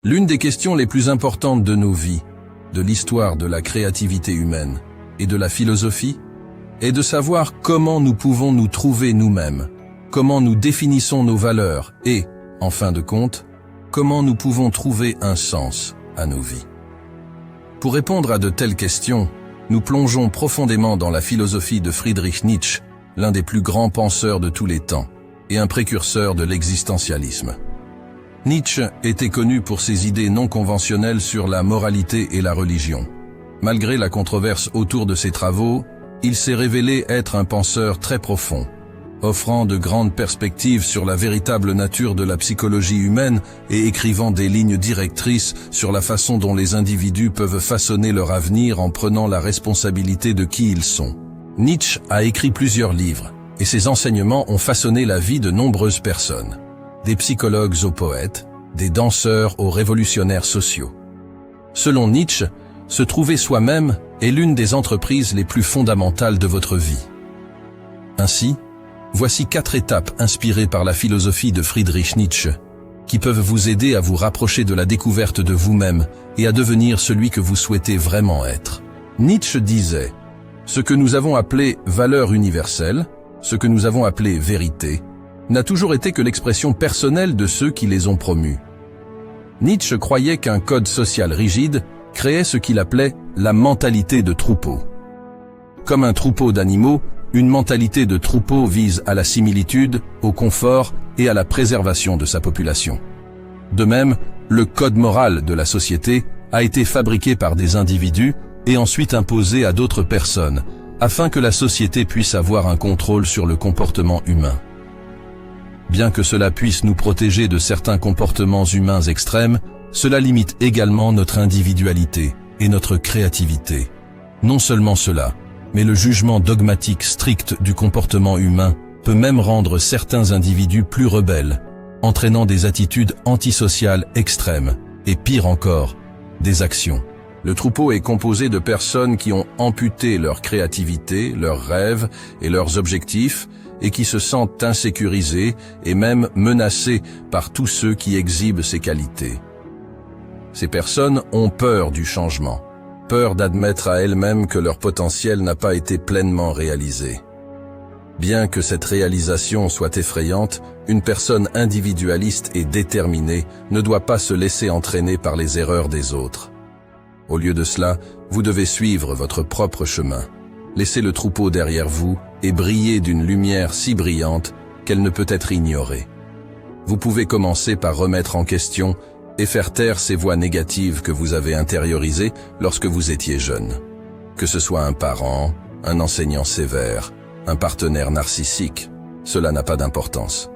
L'une des questions les plus importantes de nos vies, de l'histoire de la créativité humaine et de la philosophie, est de savoir comment nous pouvons nous trouver nous-mêmes, comment nous définissons nos valeurs et, en fin de compte, comment nous pouvons trouver un sens à nos vies. Pour répondre à de telles questions, nous plongeons profondément dans la philosophie de Friedrich Nietzsche, l'un des plus grands penseurs de tous les temps, et un précurseur de l'existentialisme. Nietzsche était connu pour ses idées non conventionnelles sur la moralité et la religion. Malgré la controverse autour de ses travaux, il s'est révélé être un penseur très profond, offrant de grandes perspectives sur la véritable nature de la psychologie humaine et écrivant des lignes directrices sur la façon dont les individus peuvent façonner leur avenir en prenant la responsabilité de qui ils sont. Nietzsche a écrit plusieurs livres, et ses enseignements ont façonné la vie de nombreuses personnes, des psychologues aux poètes, des danseurs aux révolutionnaires sociaux. Selon Nietzsche, se trouver soi-même est l'une des entreprises les plus fondamentales de votre vie. Ainsi, voici 4 étapes inspirées par la philosophie de Friedrich Nietzsche, qui peuvent vous aider à vous rapprocher de la découverte de vous-même et à devenir celui que vous souhaitez vraiment être. Nietzsche disait « Ce que nous avons appelé valeur universelle, ce que nous avons appelé vérité, n'a toujours été que l'expression personnelle de ceux qui les ont promus. » Nietzsche croyait qu'un code social rigide créait ce qu'il appelait la mentalité de troupeau. Comme un troupeau d'animaux, une mentalité de troupeau vise à la similitude, au confort et à la préservation de sa population. De même, le code moral de la société a été fabriqué par des individus et ensuite imposé à d'autres personnes, afin que la société puisse avoir un contrôle sur le comportement humain. Bien que cela puisse nous protéger de certains comportements humains extrêmes, cela limite également notre individualité et notre créativité. Non seulement cela, mais le jugement dogmatique strict du comportement humain peut même rendre certains individus plus rebelles, entraînant des attitudes antisociales extrêmes et pire encore, des actions. Le troupeau est composé de personnes qui ont amputé leur créativité, leurs rêves et leurs objectifs et qui se sentent insécurisées et même menacées par tous ceux qui exhibent ces qualités. Ces personnes ont peur du changement, peur d'admettre à elles-mêmes que leur potentiel n'a pas été pleinement réalisé. Bien que cette réalisation soit effrayante, une personne individualiste et déterminée ne doit pas se laisser entraîner par les erreurs des autres. Au lieu de cela, vous devez suivre votre propre chemin. Laissez le troupeau derrière vous et briller d'une lumière si brillante qu'elle ne peut être ignorée. Vous pouvez commencer par remettre en question et faire taire ces voix négatives que vous avez intériorisées lorsque vous étiez jeune. Que ce soit un parent, un enseignant sévère, un partenaire narcissique, cela n'a pas d'importance.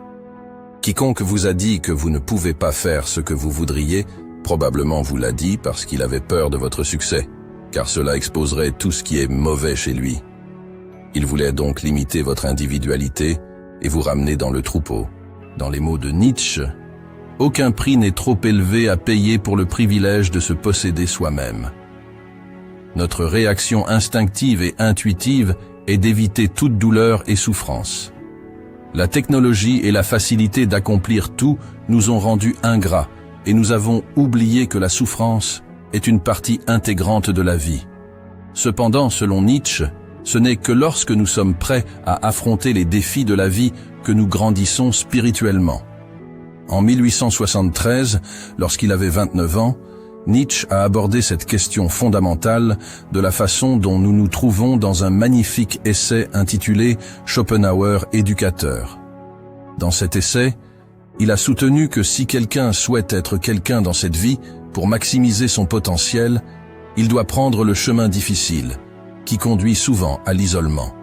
Quiconque vous a dit que vous ne pouvez pas faire ce que vous voudriez, probablement vous l'a dit parce qu'il avait peur de votre succès, car cela exposerait tout ce qui est mauvais chez lui. Il voulait donc limiter votre individualité et vous ramener dans le troupeau. Dans les mots de Nietzsche, aucun prix n'est trop élevé à payer pour le privilège de se posséder soi-même. Notre réaction instinctive et intuitive est d'éviter toute douleur et souffrance. La technologie et la facilité d'accomplir tout nous ont rendus ingrats et nous avons oublié que la souffrance est une partie intégrante de la vie. Cependant, selon Nietzsche, ce n'est que lorsque nous sommes prêts à affronter les défis de la vie que nous grandissons spirituellement. En 1873, lorsqu'il avait 29 ans, Nietzsche a abordé cette question fondamentale de la façon dont nous nous trouvons dans un magnifique essai intitulé « Schopenhauer, éducateur ». Dans cet essai, il a soutenu que si quelqu'un souhaite être quelqu'un dans cette vie, pour maximiser son potentiel, il doit prendre le chemin difficile, qui conduit souvent à l'isolement.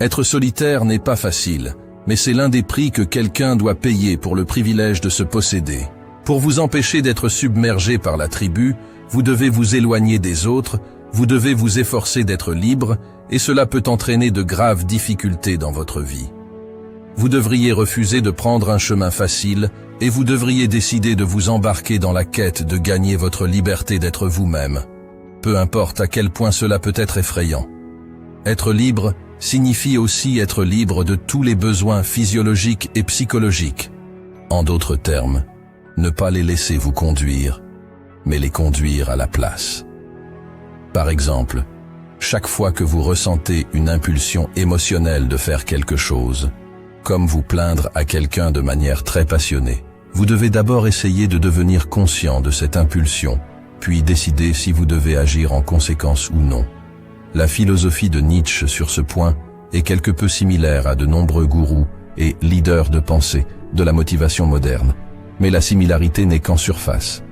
Être solitaire n'est pas facile, mais c'est l'un des prix que quelqu'un doit payer pour le privilège de se posséder. Pour vous empêcher d'être submergé par la tribu, vous devez vous éloigner des autres, vous devez vous efforcer d'être libre, et cela peut entraîner de graves difficultés dans votre vie. Vous devriez refuser de prendre un chemin facile, et vous devriez décider de vous embarquer dans la quête de gagner votre liberté d'être vous-même. Peu importe à quel point cela peut être effrayant. Être libre signifie aussi être libre de tous les besoins physiologiques et psychologiques. En d'autres termes, Ne pas les laisser vous conduire, mais les conduire à la place. Par exemple, chaque fois que vous ressentez une impulsion émotionnelle de faire quelque chose, comme vous plaindre à quelqu'un de manière très passionnée, vous devez d'abord essayer de devenir conscient de cette impulsion, puis décider si vous devez agir en conséquence ou non. La philosophie de Nietzsche sur ce point est quelque peu similaire à de nombreux gourous et leaders de pensée de la motivation moderne, mais la similarité n'est qu'en surface.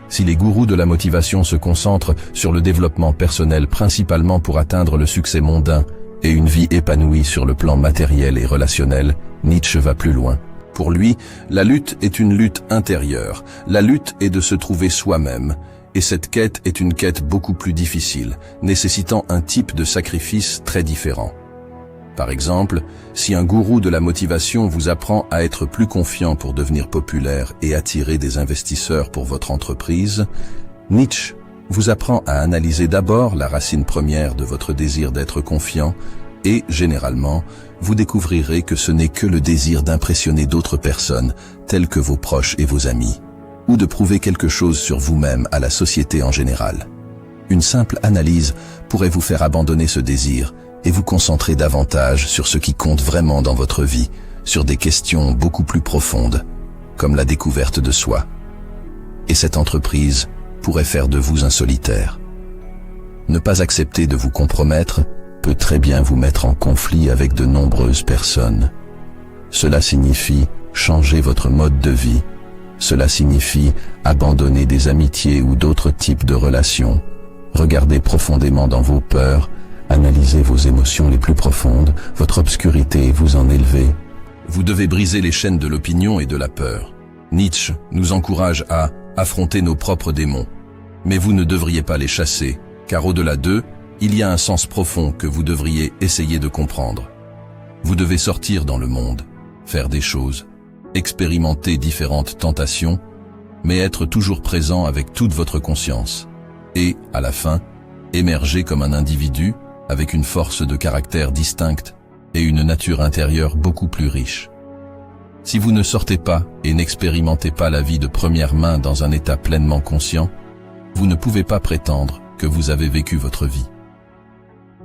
Si les gourous de la motivation se concentrent sur le développement personnel principalement pour atteindre le succès mondain et une vie épanouie sur le plan matériel et relationnel, Nietzsche va plus loin. Pour lui, la lutte est une lutte intérieure, la lutte est de se trouver soi-même, et cette quête est une quête beaucoup plus difficile, nécessitant un type de sacrifice très différent. Par exemple, si un gourou de la motivation vous apprend à être plus confiant pour devenir populaire et attirer des investisseurs pour votre entreprise, Nietzsche vous apprend à analyser d'abord la racine première de votre désir d'être confiant et, généralement, vous découvrirez que ce n'est que le désir d'impressionner d'autres personnes, telles que vos proches et vos amis, ou de prouver quelque chose sur vous-même à la société en général. Une simple analyse pourrait vous faire abandonner ce désir et vous concentrer davantage sur ce qui compte vraiment dans votre vie, sur des questions beaucoup plus profondes, comme la découverte de soi. Et cette entreprise pourrait faire de vous un solitaire. Ne pas accepter de vous compromettre peut très bien vous mettre en conflit avec de nombreuses personnes. Cela signifie changer votre mode de vie. Cela signifie abandonner des amitiés ou d'autres types de relations. Regardez profondément dans vos peurs, analysez vos émotions les plus profondes, votre obscurité et vous en élevez. Vous devez briser les chaînes de l'opinion et de la peur. Nietzsche nous encourage à affronter nos propres démons. Mais vous ne devriez pas les chasser, car au-delà d'eux, il y a un sens profond que vous devriez essayer de comprendre. Vous devez sortir dans le monde, faire des choses, expérimenter différentes tentations, mais être toujours présent avec toute votre conscience. Et, à la fin, émerger comme un individu avec une force de caractère distincte et une nature intérieure beaucoup plus riche. Si vous ne sortez pas et n'expérimentez pas la vie de première main dans un état pleinement conscient, vous ne pouvez pas prétendre que vous avez vécu votre vie.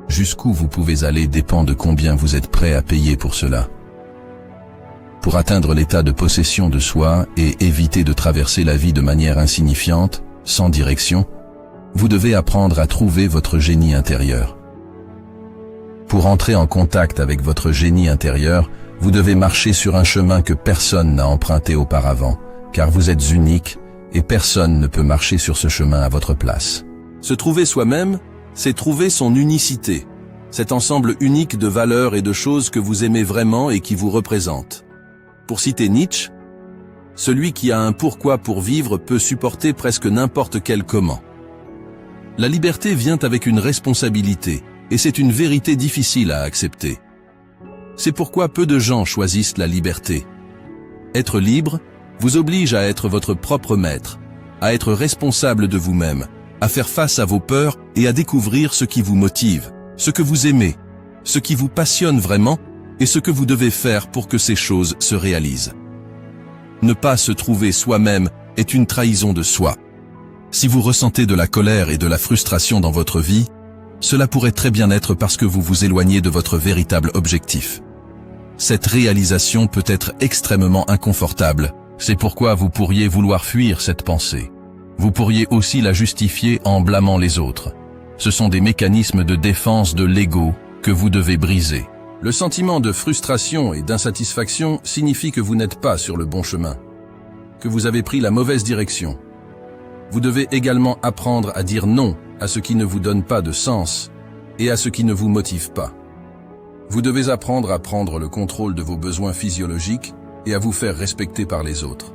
Jusqu'où vous pouvez aller dépend de combien vous êtes prêt à payer pour cela. Pour atteindre l'état de possession de soi et éviter de traverser la vie de manière insignifiante, sans direction, vous devez apprendre à trouver votre génie intérieur. Pour entrer en contact avec votre génie intérieur, vous devez marcher sur un chemin que personne n'a emprunté auparavant, car vous êtes unique et personne ne peut marcher sur ce chemin à votre place. Se trouver soi-même, c'est trouver son unicité, cet ensemble unique de valeurs et de choses que vous aimez vraiment et qui vous représentent. Pour citer Nietzsche, celui qui a un pourquoi pour vivre peut supporter presque n'importe quel comment. La liberté vient avec une responsabilité, et c'est une vérité difficile à accepter. C'est pourquoi peu de gens choisissent la liberté. Être libre vous oblige à être votre propre maître, à être responsable de vous-même, à faire face à vos peurs et à découvrir ce qui vous motive, ce que vous aimez, ce qui vous passionne vraiment et ce que vous devez faire pour que ces choses se réalisent. Ne pas se trouver soi-même est une trahison de soi. Si vous ressentez de la colère et de la frustration dans votre vie, cela pourrait très bien être parce que vous vous éloignez de votre véritable objectif. Cette réalisation peut être extrêmement inconfortable, c'est pourquoi vous pourriez vouloir fuir cette pensée. Vous pourriez aussi la justifier en blâmant les autres. Ce sont des mécanismes de défense de l'ego que vous devez briser. Le sentiment de frustration et d'insatisfaction signifie que vous n'êtes pas sur le bon chemin, que vous avez pris la mauvaise direction. Vous devez également apprendre à dire non à ce qui ne vous donne pas de sens et à ce qui ne vous motive pas. Vous devez apprendre à prendre le contrôle de vos besoins physiologiques et à vous faire respecter par les autres.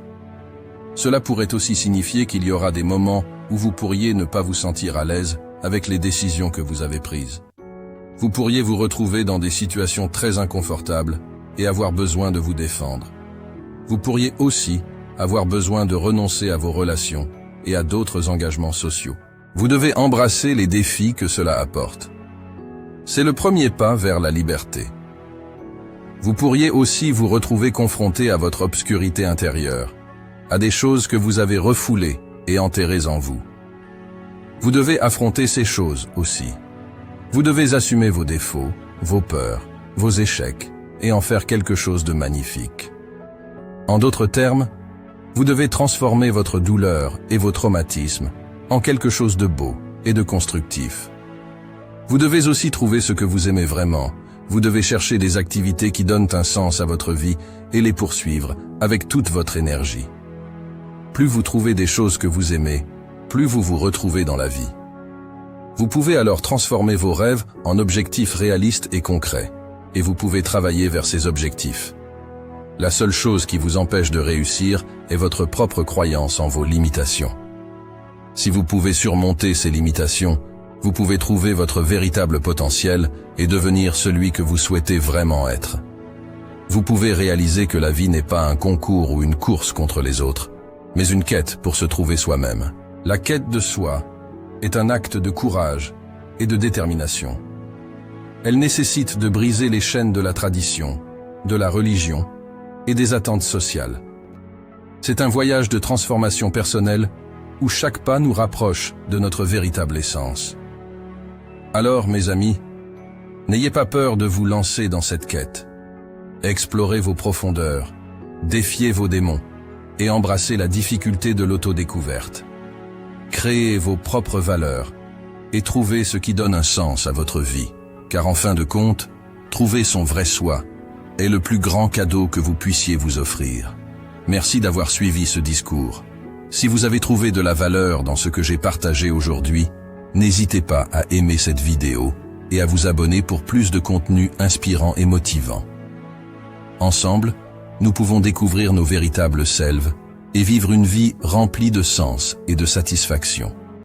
Cela pourrait aussi signifier qu'il y aura des moments où vous pourriez ne pas vous sentir à l'aise avec les décisions que vous avez prises. Vous pourriez vous retrouver dans des situations très inconfortables et avoir besoin de vous défendre. Vous pourriez aussi avoir besoin de renoncer à vos relations et à d'autres engagements sociaux. Vous devez embrasser les défis que cela apporte. C'est le premier pas vers la liberté. Vous pourriez aussi vous retrouver confronté à votre obscurité intérieure, à des choses que vous avez refoulées et enterrées en vous. Vous devez affronter ces choses aussi. Vous devez assumer vos défauts, vos peurs, vos échecs, et en faire quelque chose de magnifique. En d'autres termes, vous devez transformer votre douleur et vos traumatismes en quelque chose de beau et de constructif. Vous devez aussi trouver ce que vous aimez vraiment. Vous devez chercher des activités qui donnent un sens à votre vie et les poursuivre avec toute votre énergie. Plus vous trouvez des choses que vous aimez, plus vous vous retrouvez dans la vie. Vous pouvez alors transformer vos rêves en objectifs réalistes et concrets, et vous pouvez travailler vers ces objectifs. La seule chose qui vous empêche de réussir est votre propre croyance en vos limitations. Si vous pouvez surmonter ces limitations, vous pouvez trouver votre véritable potentiel et devenir celui que vous souhaitez vraiment être. Vous pouvez réaliser que la vie n'est pas un concours ou une course contre les autres, mais une quête pour se trouver soi-même. La quête de soi est un acte de courage et de détermination. Elle nécessite de briser les chaînes de la tradition, de la religion et des attentes sociales. C'est un voyage de transformation personnelle où chaque pas nous rapproche de notre véritable essence. Alors, mes amis, n'ayez pas peur de vous lancer dans cette quête. Explorez vos profondeurs, défiez vos démons et embrassez la difficulté de l'autodécouverte. Créez vos propres valeurs et trouvez ce qui donne un sens à votre vie, car en fin de compte, trouver son vrai soi est le plus grand cadeau que vous puissiez vous offrir. Merci d'avoir suivi ce discours. Si vous avez trouvé de la valeur dans ce que j'ai partagé aujourd'hui, n'hésitez pas à aimer cette vidéo et à vous abonner pour plus de contenu inspirant et motivant. Ensemble, nous pouvons découvrir nos véritables selves et vivre une vie remplie de sens et de satisfaction.